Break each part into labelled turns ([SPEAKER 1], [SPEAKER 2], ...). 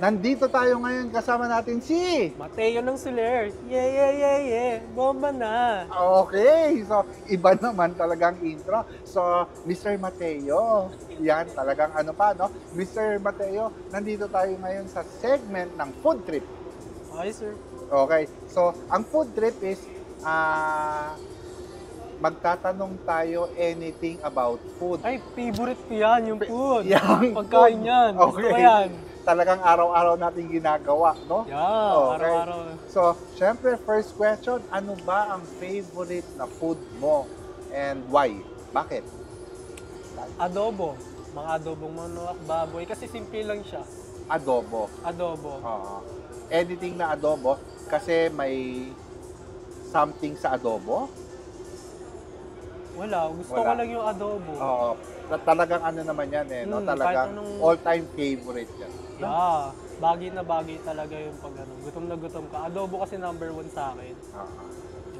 [SPEAKER 1] Nandito tayo ngayon, kasama natin si...
[SPEAKER 2] Mateo ng Soler. Yeah. Bomba na.
[SPEAKER 1] Okay, so iba naman talagang intro. So, Mr. Mateo, yan talagang ano pa, no? Mr. Mateo, nandito tayo ngayon sa segment ng food trip.
[SPEAKER 2] Okay, sir.
[SPEAKER 1] Okay, so ang food trip is magtatanong tayo anything about food.
[SPEAKER 2] Ay, favorite ko yan, yung food.
[SPEAKER 1] Yang
[SPEAKER 2] Pagkain
[SPEAKER 1] food.
[SPEAKER 2] yan. Gusto ko yan.
[SPEAKER 1] Talagang araw-araw natin ginagawa, no?
[SPEAKER 2] Yeah,
[SPEAKER 1] Okay.
[SPEAKER 2] araw-araw.
[SPEAKER 1] So, syempre, first question, ano ba ang favorite na food mo and why? Bakit?
[SPEAKER 2] Adobo. Mga adobong manok, baboy. Kasi simple lang siya.
[SPEAKER 1] Adobo.
[SPEAKER 2] Adobo.
[SPEAKER 1] Oo. Anything na adobo kasi may something sa adobo?
[SPEAKER 2] Wala. Gusto ko
[SPEAKER 1] Wala.
[SPEAKER 2] lang yung adobo.
[SPEAKER 1] Oo. Talagang ano naman yan eh, no?
[SPEAKER 2] Kahit
[SPEAKER 1] Talagang
[SPEAKER 2] anong-
[SPEAKER 1] all-time favorite yan.
[SPEAKER 2] Yeah. Bagay na bagay talaga yung pag ano. Gutom na gutom ka. Adobo kasi number 1 sa akin.
[SPEAKER 1] Oo.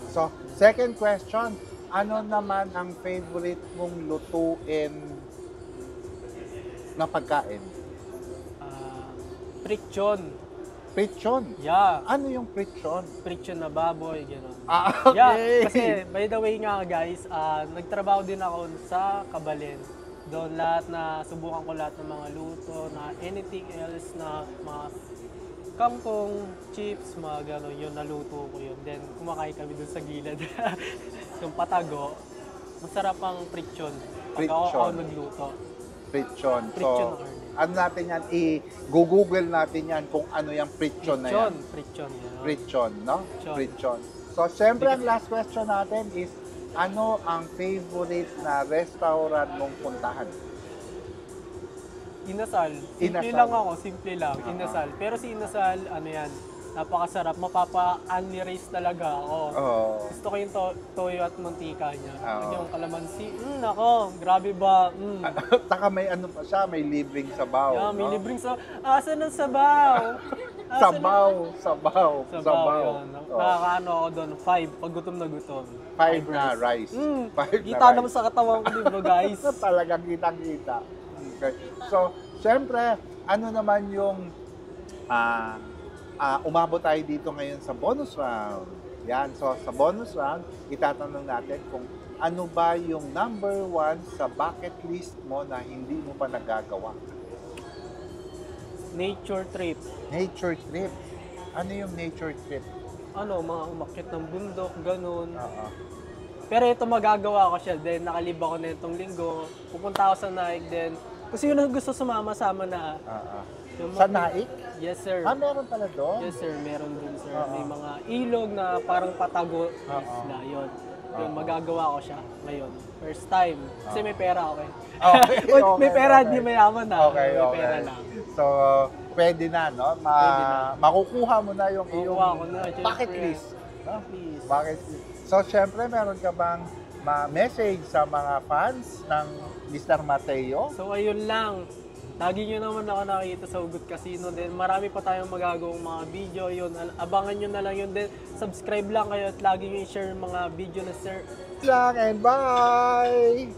[SPEAKER 1] So, second question, ano naman ang favorite mong lutuin na pagkain?
[SPEAKER 2] Prichon.
[SPEAKER 1] Prichon.
[SPEAKER 2] Yeah.
[SPEAKER 1] Ano yung prichon?
[SPEAKER 2] Prichon na baboy, gano'n.
[SPEAKER 1] Okay.
[SPEAKER 2] Yeah, kasi by the way nga guys, nagtrabaho din ako sa Kabalen. Doon subukan ko lahat ng mga luto, na anything else na mga kangkong, chips, mga gano'n, yun naluto ko yun. Then kumakain kami doon sa gilid. Yung patago, masarap ang prichon. Pag ako
[SPEAKER 1] Prichon.
[SPEAKER 2] nagluto.
[SPEAKER 1] Prichon.
[SPEAKER 2] Prichon
[SPEAKER 1] So,
[SPEAKER 2] na
[SPEAKER 1] ano natin yan, i-google natin yan kung ano yung prichon na yan.
[SPEAKER 2] Prichon. Yan.
[SPEAKER 1] Prichon, no?
[SPEAKER 2] Prichon.
[SPEAKER 1] Prichon. So, syempre, ang last question natin is, ano ang favorite na restaurant mong puntahan?
[SPEAKER 2] Inasal. Simple
[SPEAKER 1] Inasal.
[SPEAKER 2] lang ako, simple lang. Inasal. Pero si Inasal, ano yan, napakasarap. Mapapa-unli-race talaga ako.
[SPEAKER 1] Oh.
[SPEAKER 2] Gusto ko yung toyo at mantika niya.
[SPEAKER 1] Oo.
[SPEAKER 2] Yung kalamansi, nako, grabe ba?
[SPEAKER 1] Taka may ano pa siya, may libreng sabaw.
[SPEAKER 2] Yeah, may
[SPEAKER 1] no?
[SPEAKER 2] libreng asa ng sabaw?
[SPEAKER 1] Sabaw.
[SPEAKER 2] Sabaw, yun.
[SPEAKER 1] Oh.
[SPEAKER 2] Nakakaano ako doon, 5, pag gutom na gutom.
[SPEAKER 1] 5 na rice. 5
[SPEAKER 2] Kita
[SPEAKER 1] na
[SPEAKER 2] naman
[SPEAKER 1] rice.
[SPEAKER 2] sa katawan ko, di ba guys?
[SPEAKER 1] Talagang kitang-kita. Okay. So, syempre, ano naman yung umabot tayo dito ngayon sa bonus round. Yan. So, sa bonus round, itatanong natin kung ano ba yung number 1 sa bucket list mo na hindi mo pa nagagawa.
[SPEAKER 2] Nature trip.
[SPEAKER 1] Nature trip. Ano yung nature trip?
[SPEAKER 2] Ano, mga umakyat ng bundok, ganun.
[SPEAKER 1] Oo.
[SPEAKER 2] Pero ito magagawa ko siya, then nakalib ako na itong linggo. Pupunta ako sa Naik, then kung sino gusto sumama-sama na.
[SPEAKER 1] Oo.
[SPEAKER 2] Yung
[SPEAKER 1] Sa
[SPEAKER 2] mga-
[SPEAKER 1] Naik?
[SPEAKER 2] Yes, sir.
[SPEAKER 1] Meron pala doon?
[SPEAKER 2] Yes, sir. Meron dun, sir.
[SPEAKER 1] Oo.
[SPEAKER 2] May mga ilog na parang patago.
[SPEAKER 1] Oo.
[SPEAKER 2] Isla, yun. Yun,
[SPEAKER 1] Oo.
[SPEAKER 2] magagawa ko siya ngayon. First time. Kasi may pera ako eh.
[SPEAKER 1] Okay,
[SPEAKER 2] May
[SPEAKER 1] okay,
[SPEAKER 2] pera,
[SPEAKER 1] okay.
[SPEAKER 2] hindi mayaman na.
[SPEAKER 1] Okay,
[SPEAKER 2] may
[SPEAKER 1] okay.
[SPEAKER 2] pera lang.
[SPEAKER 1] So, pwede na, no?
[SPEAKER 2] Pwede na.
[SPEAKER 1] Makukuha mo na yung iyong
[SPEAKER 2] Makukuha ko na, syempre.
[SPEAKER 1] bucket list. No?
[SPEAKER 2] Please.
[SPEAKER 1] Bucket list. So, syempre, meron ka bang message sa mga fans ng Mr. Mateo?
[SPEAKER 2] So, ayun lang. Lagi nyo naman ako nakikita sa Hugot Casino. Then, marami pa tayong magagawang mga video. Yun, abangan nyo na lang yun. Then, subscribe lang kayo at lagi nyo i-share mga video na sir.
[SPEAKER 1] Lang and bye!